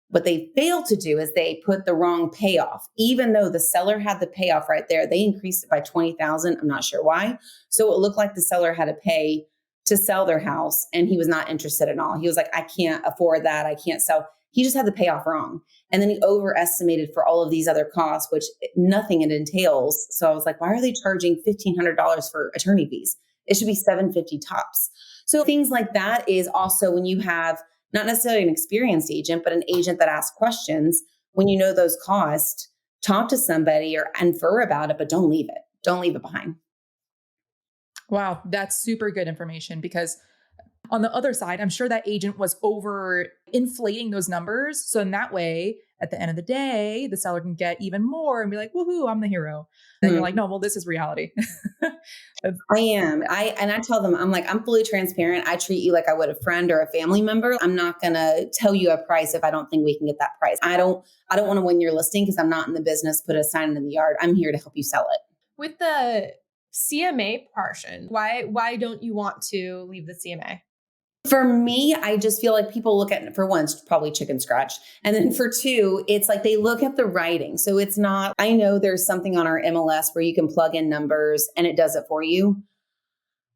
C: What they failed to do is they put the wrong payoff. Even though the seller had the payoff right there, they increased it by $20,000. I'm not sure why. So it looked like the seller had to pay to sell their house and he was not interested at all. He was like, I can't afford that. I can't sell. He just had the payoff wrong. And then he overestimated for all of these other costs, which nothing it entails. So I was like, why are they charging $1,500 for attorney fees? It should be $750 tops. So things like that is also when you have not necessarily an experienced agent, but an agent that asks questions. When you know those costs, talk to somebody or infer about it, but don't leave it. Don't leave it behind.
A: Wow, that's super good information because on the other side, I'm sure that agent was over inflating those numbers. So in that way, at the end of the day, the seller can get even more and be like, woohoo, I'm the hero. Then you're like, no, well, this is reality.
C: I am. I tell them, I'm like, I'm fully transparent. I treat you like I would a friend or a family member. I'm not going to tell you a price if I don't think we can get that price. I don't want to win your listing because I'm not in the business, put a sign in the yard. I'm here to help you sell it.
B: With the CMA portion, why don't you want to leave the CMA?
C: For me, I just feel like people look at it, for one, it's probably chicken scratch. And then for two, it's like they look at the writing. So it's not, I know there's something on our MLS where you can plug in numbers and it does it for you.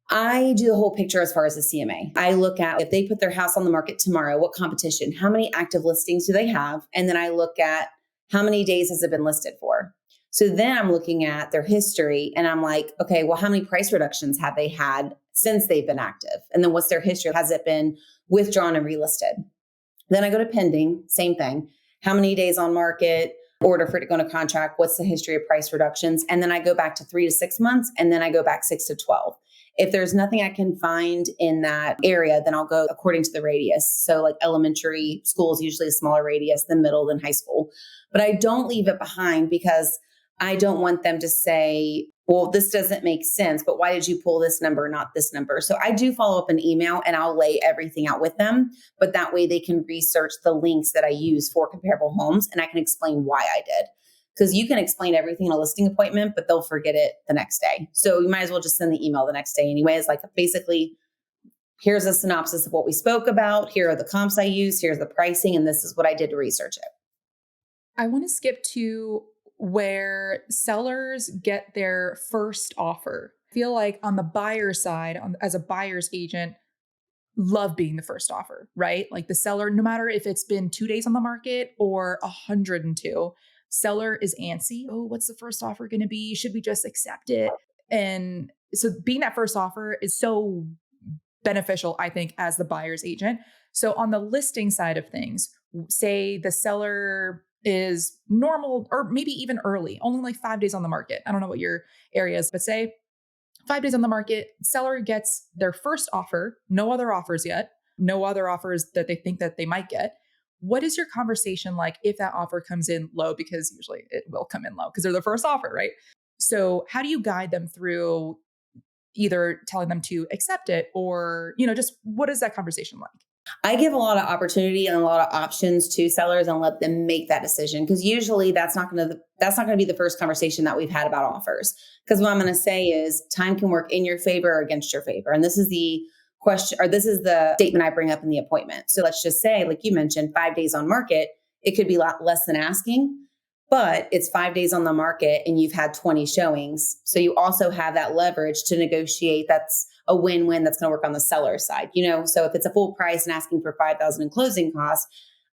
C: I do the whole picture as far as the CMA. I look at if they put their house on the market tomorrow, what competition, how many active listings do they have? And then I look at how many days has it been listed for? So then I'm looking at their history and I'm like, okay, well, how many price reductions have they had since they've been active? And then what's their history? Has it been withdrawn and relisted? Then I go to pending, same thing. How many days on market, order for it to go into contract? What's the history of price reductions? And then I go back to 3 to 6 months, and then I go back 6 to 12. If there's nothing I can find in that area, then I'll go according to the radius. So like elementary school is usually a smaller radius than middle than high school. But I don't leave it behind because I don't want them to say, well, this doesn't make sense, but why did you pull this number, not this number? So I do follow up an email and I'll lay everything out with them, but that way they can research the links that I use for comparable homes and I can explain why I did. Because you can explain everything in a listing appointment, but they'll forget it the next day. So you might as well just send the email the next day anyways. Like basically, here's a synopsis of what we spoke about. Here are the comps I used. Here's the pricing. And this is what I did to research it.
A: I want to skip to where sellers get their first offer. I feel like on the buyer side, as a buyer's agent, love being the first offer, right? Like the seller, no matter if it's been 2 days on the market or 102, seller is antsy. Oh, what's the first offer going to be? Should we just accept it? And so being that first offer is so beneficial, I think, as the buyer's agent. So on the listing side of things, say the seller is normal or maybe even early, only like 5 days on the market. I don't know what your area is, but say 5 days on the market, seller gets their first offer, no other offers yet, no other offers that they think that they might get. What is your conversation like if that offer comes in low? Because usually it will come in low because they're the first offer, right? So how do you guide them through either telling them to accept it or, just what is that conversation like?
C: I give a lot of opportunity and a lot of options to sellers and let them make that decision. Because usually that's not going to be the first conversation that we've had about offers. Because what I'm going to say is time can work in your favor or against your favor. And this is the question, or this is the statement I bring up in the appointment. So let's just say, like you mentioned, 5 days on market, it could be a lot less than asking, but it's 5 days on the market and you've had 20 showings. So you also have that leverage to negotiate. That's a win-win that's going to work on the seller side. So if it's a full price and asking for $5,000 in closing costs,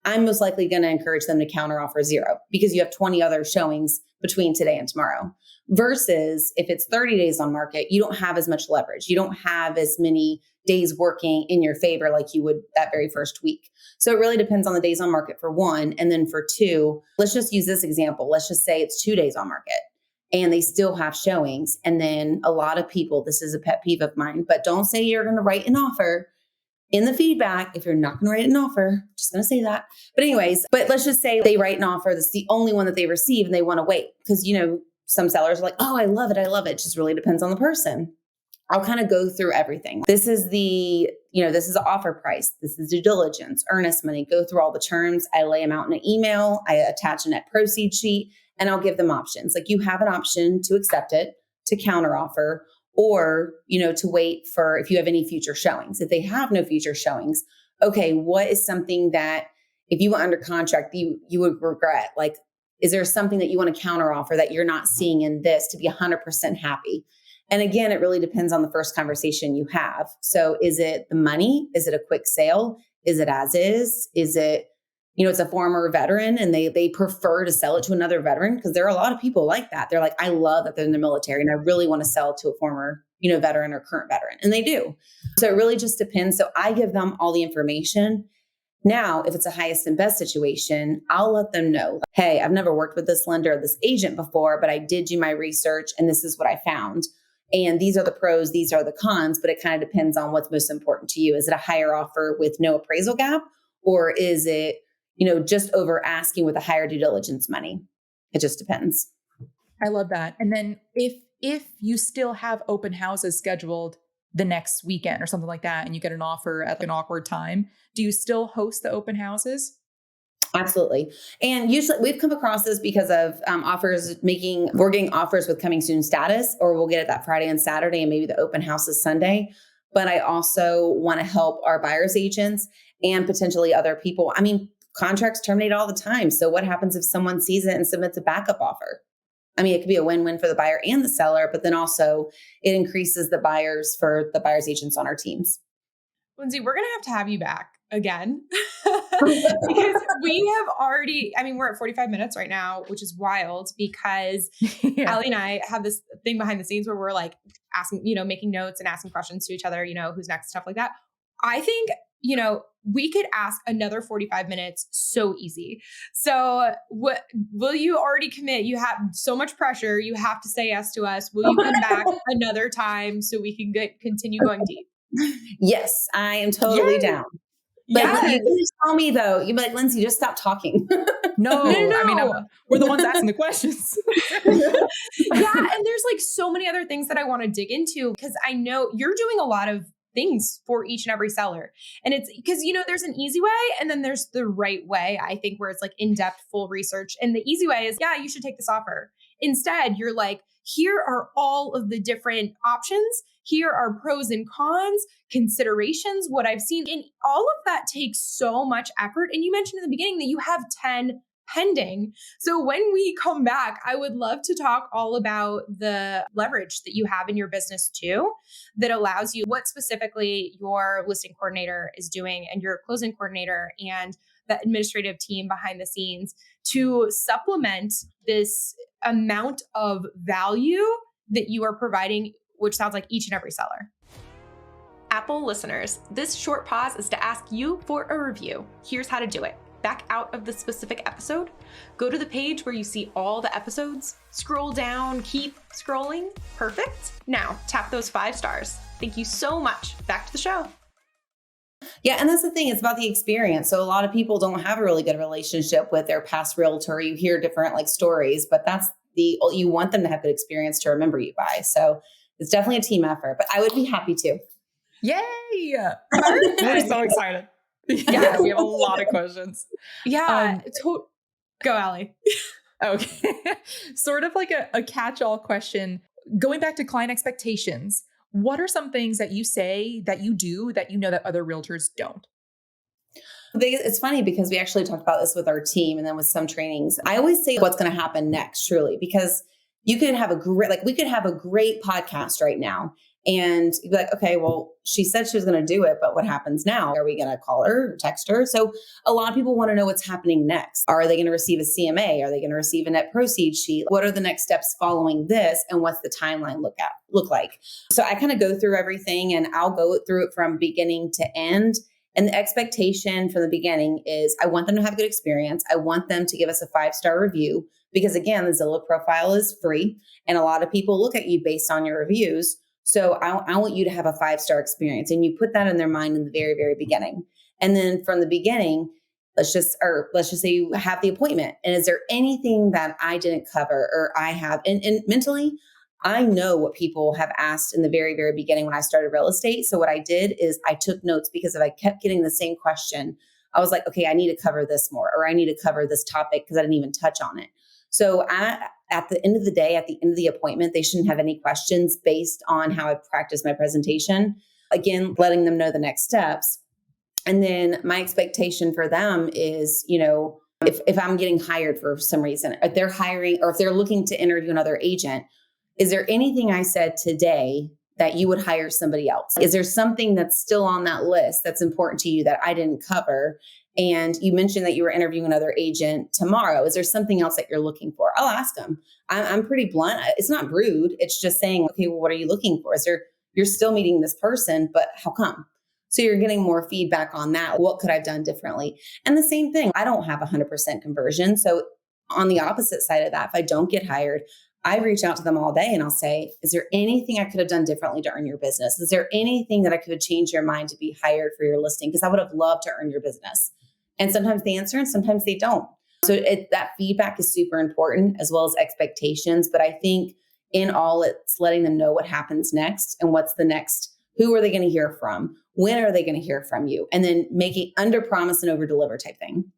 C: I'm most likely going to encourage them to counter offer 0 because you have 20 other showings between today and tomorrow. Versus if it's 30 days on market, you don't have as much leverage. You don't have as many days working in your favor like you would that very first week. So it really depends on the days on market for one. And then for two, let's just use this example. Let's just say it's 2 days on market and they still have showings. And then a lot of people, this is a pet peeve of mine, but don't say you're going to write an offer in the feedback. If you're not going to write an offer, just going to say that. But anyways, let's just say they write an offer. That's the only one that they receive and they want to wait because, some sellers are like, oh, I love it. I love it. It just really depends on the person. I'll kind of go through everything. This is this is the offer price. This is due diligence, earnest money, go through all the terms. I lay them out in an email. I attach a net proceed sheet and I'll give them options. Like you have an option to accept it, to counter offer, or, to wait for if you have any future showings. If they have no future showings, okay, what is something that if you were under contract, you would regret? Like, is there something that you want to counter offer that you're not seeing in this to be 100% happy? And again, it really depends on the first conversation you have. So is it the money? Is it a quick sale? Is it as is? Is it, it's a former veteran and they prefer to sell it to another veteran? Because there are a lot of people like that. They're like, I love that they're in the military and I really want to sell it to a former, veteran or current veteran. And they do. So it really just depends. So I give them all the information. Now, if it's a highest and best situation, I'll let them know, hey, I've never worked with this lender or this agent before, but I did do my research and this is what I found. And these are the pros, these are the cons, but it kind of depends on what's most important to you. Is it a higher offer with no appraisal gap? Or is it, just over asking with a higher due diligence money? It just depends.
A: I love that. And then if you still have open houses scheduled the next weekend or something like that, and you get an offer at an awkward time, do you still host the open houses?
C: Absolutely. And usually we've come across this because of we're getting offers with coming soon status, or we'll get it that Friday and Saturday and maybe the open house is Sunday. But I also want to help our buyer's agents and potentially other people. I mean, contracts terminate all the time. So what happens if someone sees it and submits a backup offer? I mean, it could be a win-win for the buyer and the seller, but then also it increases the buyers for the buyer's agents on our teams.
B: Lindsey, we're going to have you back again because we have already, we're at 45 minutes right now, which is wild because Allie and I have this thing behind the scenes where we're like asking, making notes and asking questions to each other, who's next, stuff like that. I think, we could ask another 45 minutes so easy. So what will you already commit? You have so much pressure. You have to say yes to us. Will you come back another time so we can continue going deep?
C: Yes, I am totally down. But you can just tell me though, you'd be like, Lindsey, just stop talking.
A: No. We're the ones asking the questions.
B: Yeah. And there's like so many other things that I want to dig into because I know you're doing a lot of things for each and every seller. And it's because, there's an easy way and then there's the right way, I think, where it's like in-depth, full research. And the easy way is, yeah, you should take this offer. Instead, you're like, here are all of the different options. Here are pros and cons, considerations, what I've seen. And all of that takes so much effort. And you mentioned in the beginning that you have 10 pending. So when we come back, I would love to talk all about the leverage that you have in your business too, that allows you what specifically your listing coordinator is doing and your closing coordinator and the administrative team behind the scenes to supplement this amount of value that you are providing, which sounds like each and every seller. Apple listeners, this short pause is to ask you for a review. Here's how to do it. back out of the specific episode, go to the page where you see all the episodes, scroll down, keep scrolling. Perfect. Now tap those 5 stars. Thank you so much. Back to the show.
C: Yeah. And that's the thing. It's about the experience. So a lot of people don't have a really good relationship with their past realtor. You hear different like stories, but you want them to have good experience to remember you by. So it's definitely a team effort, but I would be happy to.
A: Yay! We're so excited. Yeah, we have a lot of questions.
B: Yeah. Go, Allie.
A: Okay. Sort of like a catch-all question. Going back to client expectations, what are some things that you say that you do that you know that other realtors don't?
C: It's funny because we actually talked about this with our team and then with some trainings. I always say what's going to happen next, truly, because you could have we could have a great podcast right now and you'd be like, okay, well, she said she was going to do it, but what happens now? Are we going to call her or text her? So a lot of people want to know what's happening next. Are they going to receive a CMA? Are they going to receive a net proceeds sheet? What are the next steps following this? And what's the timeline look like? So I kind of go through everything and I'll go through it from beginning to end. And the expectation from the beginning is I want them to have a good experience. I want them to give us a 5-star review because again, the Zillow profile is free and a lot of people look at you based on your reviews. So I want you to have a 5-star experience and you put that in their mind in the very, very beginning. And then from the beginning, let's just say you have the appointment. And is there anything that I didn't cover or I have? And mentally, I know what people have asked in the very, very beginning when I started real estate. So what I did is I took notes because if I kept getting the same question, I was like, okay, I need to cover this more, or I need to cover this topic because I didn't even touch on it. So at the end of the day, at the end of the appointment, they shouldn't have any questions based on how I practiced my presentation. Again, letting them know the next steps. And then my expectation for them is, if I'm getting hired for some reason, if they're hiring or if they're looking to interview another agent, is there anything I said today that you would hire somebody else? Is there something that's still on that list that's important to you that I didn't cover? And you mentioned that you were interviewing another agent tomorrow. Is there something else that you're looking for? I'll ask them. I'm pretty blunt. It's not rude. It's just saying, okay, well, what are you looking for? You're still meeting this person, but how come? So you're getting more feedback on that. What could I have done differently? And the same thing, I don't have 100% conversion. So on the opposite side of that, if I don't get hired, I reach out to them all day and I'll say, is there anything I could have done differently to earn your business? Is there anything that I could have changed your mind to be hired for your listing? Because I would have loved to earn your business. And sometimes they answer and sometimes they don't. So that feedback is super important as well as expectations. But I think in all, it's letting them know what happens next and what's the next, who are they going to hear from? When are they going to hear from you? And then making under promise and over deliver type thing.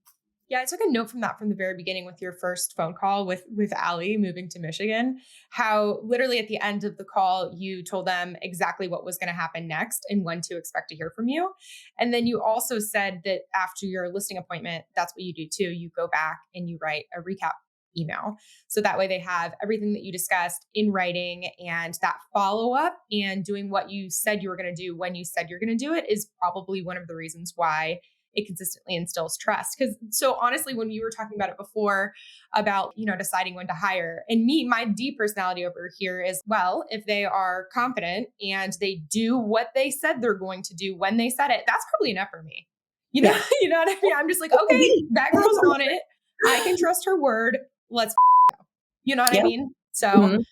B: Yeah, I took a note from that from the very beginning with your first phone call with Allie moving to Michigan, how literally at the end of the call, you told them exactly what was going to happen next and when to expect to hear from you. And then you also said that after your listing appointment, that's what you do too. You go back and you write a recap email. So that way they have everything that you discussed in writing, and that follow-up and doing what you said you were going to do when you said you're going to do it is probably one of the reasons why it consistently instills trust. Because so honestly, when you were talking about it before about, deciding when to hire, and my D personality over here is, well, if they are confident and they do what they said they're going to do when they said it, that's probably enough for me. You know what I mean? I'm just like, okay, that girl's on it. I can trust her word. Let's go. You know what I mean? So,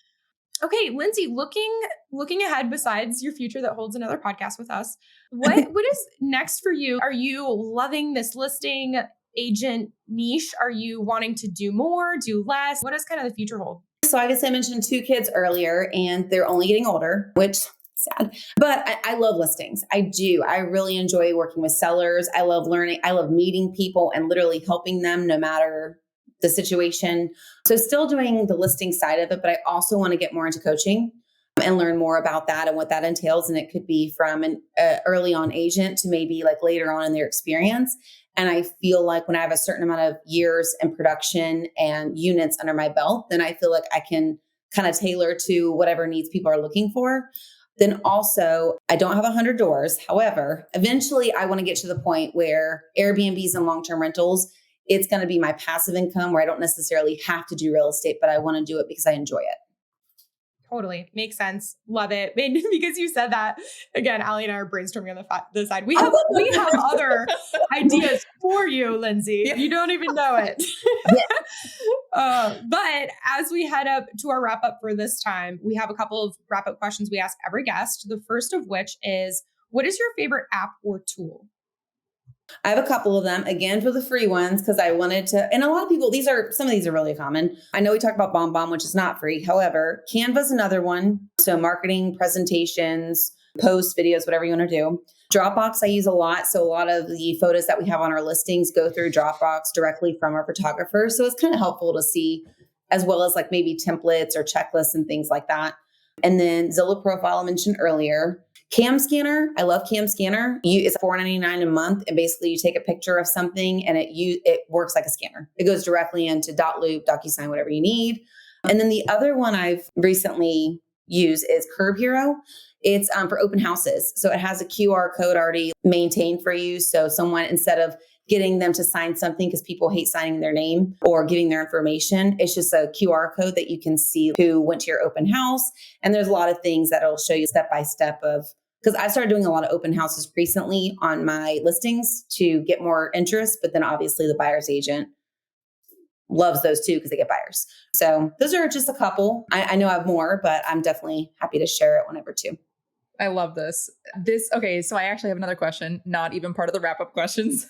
B: Okay, Lindsey, looking ahead, besides your future that holds another podcast with us, what is next for you? Are you loving this listing agent niche? Are you wanting to do more, do less? What does kind of the future hold?
C: So obviously I mentioned 2 kids earlier and they're only getting older, which sad, but I love listings. I do. I really enjoy working with sellers. I love learning. I love meeting people and literally helping them no matter the situation. So still doing the listing side of it, but I also want to get more into coaching and learn more about that and what that entails. And it could be from an early on agent to maybe like later on in their experience. And I feel like when I have a certain amount of years in production and units under my belt, then I feel like I can kind of tailor to whatever needs people are looking for. Then also, I don't have 100 doors. However, eventually I want to get to the point where Airbnbs and long-term rentals, it's going to be my passive income where I don't necessarily have to do real estate, but I want to do it because I enjoy it.
B: Totally. Makes sense. Love it. And because you said that, again, Allie and I are brainstorming on the side. We have other ideas for you, Lindsey.
A: Yeah.
B: You don't even know it. But as we head up to our wrap up for this time, we have a couple of wrap up questions we ask every guest. The first of which is, what is your favorite app or tool?
C: I have a couple of them, again, for the free ones, because I wanted to, and a lot of people, some of these are really common. I know we talked about BombBomb, which is not free. However, Canva's another one. So marketing, presentations, posts, videos, whatever you want to do. Dropbox, I use a lot. So a lot of the photos that we have on our listings go through Dropbox directly from our photographer. So it's kind of helpful to see, as well as like maybe templates or checklists and things like that. And then Zillow Profile I mentioned earlier. Cam Scanner, I love Cam Scanner. It's $4.99 a month, and basically you take a picture of something and it works like a scanner. It goes directly into Dotloop, DocuSign, whatever you need. And then the other one I've recently used is Curb Hero. It's for open houses. So it has a QR code already maintained for you. So someone, instead of getting them to sign something, because people hate signing their name or giving their information, it's just a QR code that you can see who went to your open house. And there's a lot of things that it'll show you step by step of, because I've started doing a lot of open houses recently on my listings to get more interest. But then obviously the buyer's agent loves those too, because they get buyers. So those are just a couple. I know I have more, but I'm definitely happy to share it whenever too.
A: I love this. Okay, so I actually have another question, not even part of the wrap-up questions.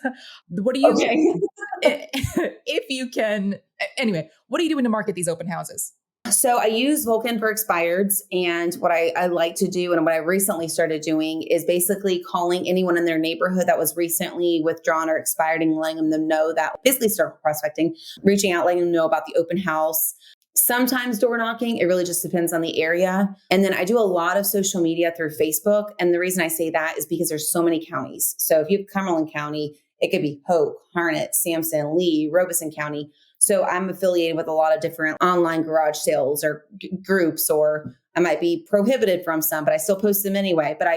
A: What do you, if you can, anyway, what are you doing to market these open houses?
C: So I use Vulcan for expireds. And what I like to do, and what I recently started doing, is basically calling anyone in their neighborhood that was recently withdrawn or expired and letting them know that, basically start prospecting, reaching out, letting them know about the open house. Sometimes door knocking. It really just depends on the area. And then I do a lot of social media through Facebook. And the reason I say that is because there's so many counties. So if you have Cumberland County, it could be Hoke, Harnett, Sampson, Lee, Robeson County. So I'm affiliated with a lot of different online garage sales or groups, or I might be prohibited from some, but I still post them anyway. But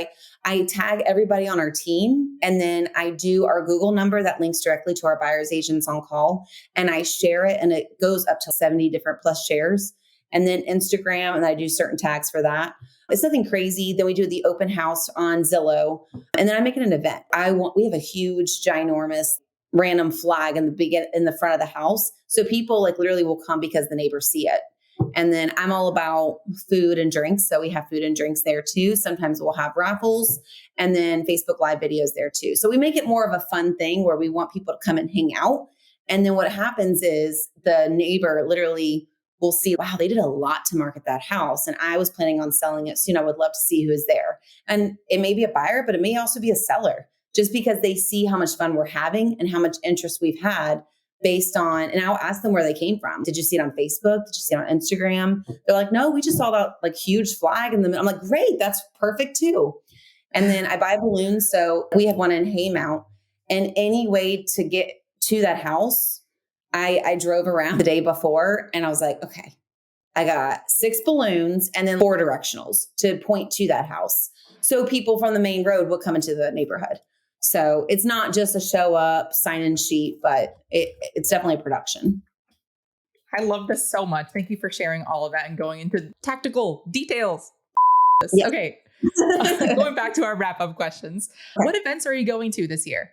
C: I tag everybody on our team, and then I do our Google number that links directly to our buyer's agents on call, and I share it, and it goes up to 70 different plus shares. And then Instagram, and I do certain tags for that. It's nothing crazy. Then we do the open house on Zillow, and then I make it an event. We have a huge, ginormous random flag in the front of the house. So people like literally will come because the neighbors see it. And then I'm all about food and drinks. So we have food and drinks there too. Sometimes we'll have raffles, and then Facebook Live videos there too. So we make it more of a fun thing where we want people to come and hang out. And then what happens is the neighbor literally will see, wow, they did a lot to market that house, and I was planning on selling it soon. I would love to see who is there. And it may be a buyer, but it may also be a seller, just because they see how much fun we're having and how much interest we've had based on, and I'll ask them where they came from. Did you see it on Facebook? Did you see it on Instagram? They're like, no, we just saw that like huge flag in the middle. I'm like, great, that's perfect too. And then I buy balloons. So we had one in Haymount, and any way to get to that house, I drove around the day before, and I was like, okay, I got 6 balloons and then 4 directionals to point to that house. So people from the main road would come into the neighborhood. So it's not just a show up, sign in sheet, but it's definitely a production.
A: I love this so much. Thank you for sharing all of that and going into tactical details.
C: Yep.
A: Okay. Going back to our wrap up questions. Okay. What events are you going to this year?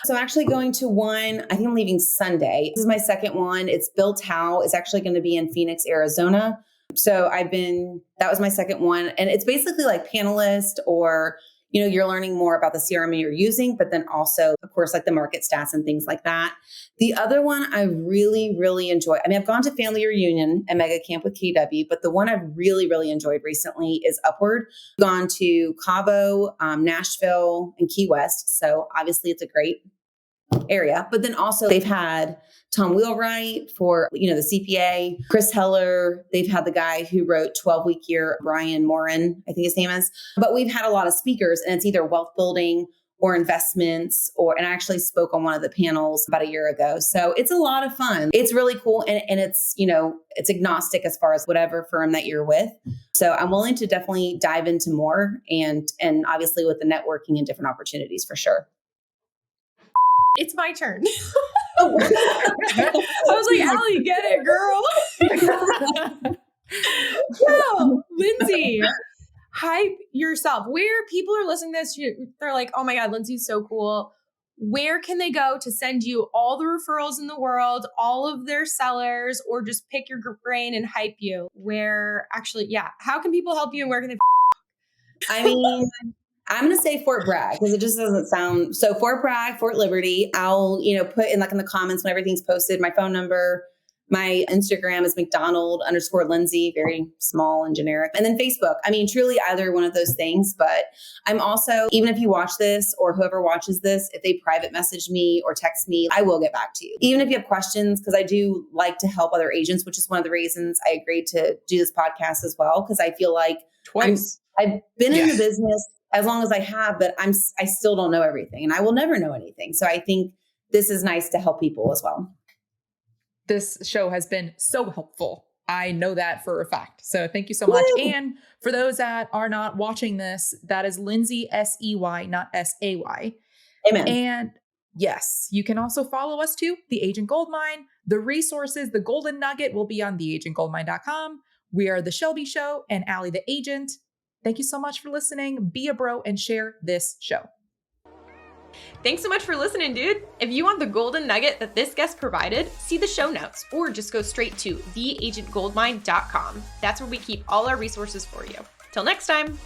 C: So I'm actually going to one, I think I'm leaving Sunday. This is my second one. It's Built How. It's actually going to be in Phoenix, Arizona. So that was my second one. And it's basically like panelist, or you're learning more about the CRM you're using, but then also, of course, like the market stats and things like that. The other one I really, really enjoy. I mean, I've gone to Family Reunion and Mega Camp with KW, but the one I've really, really enjoyed recently is Upward. Gone to Cabo, Nashville, and Key West. So obviously it's a great area, but then also they've had Tom Wheelwright for, the CPA, Chris Heller. They've had the guy who wrote 12-Week Year, Brian Morin, I think his name is. But we've had a lot of speakers, and it's either wealth building or investments, and I actually spoke on one of the panels about a year ago. So it's a lot of fun. It's really cool. And it's, it's agnostic as far as whatever firm that you're with. So I'm willing to definitely dive into more, and obviously with the networking and different opportunities for sure.
B: It's my turn. I was like, Allie, get it, girl. Lindsey, hype yourself. Where people are listening to this, they're like, oh my God, Lindsey's so cool. Where can they go to send you all the referrals in the world, all of their sellers, or just pick your brain and hype you? How can people help you and where can they?
C: I mean, I'm going to say Fort Bragg because it just doesn't sound so. Fort Bragg, Fort Liberty. I'll, put in in the comments when everything's posted, my phone number. My Instagram is McDonald_Lindsey, very small and generic. And then Facebook. I mean, truly either one of those things. But I'm also, even if you watch this or whoever watches this, if they private message me or text me, I will get back to you. Even if you have questions, because I do like to help other agents, which is one of the reasons I agreed to do this podcast as well. Because I feel like I've been in the business as long as I have, but I still don't know everything and I will never know anything. So I think this is nice to help people as well.
A: This show has been so helpful. I know that for a fact. So thank you so much.
C: Woo!
A: And for those that are not watching this, that is Lindsey, SEY, not SAY.
C: Amen.
A: And yes, you can also follow us too, The Agent Goldmine. The resources, the golden nugget will be on theagentgoldmine.com. We are The Shelby Show and Allie the Agent. Thank you so much for listening. Be a bro and share this show.
B: Thanks so much for listening, dude. If you want the golden nugget that this guest provided, see the show notes or just go straight to theagentgoldmine.com. That's where we keep all our resources for you. Till next time.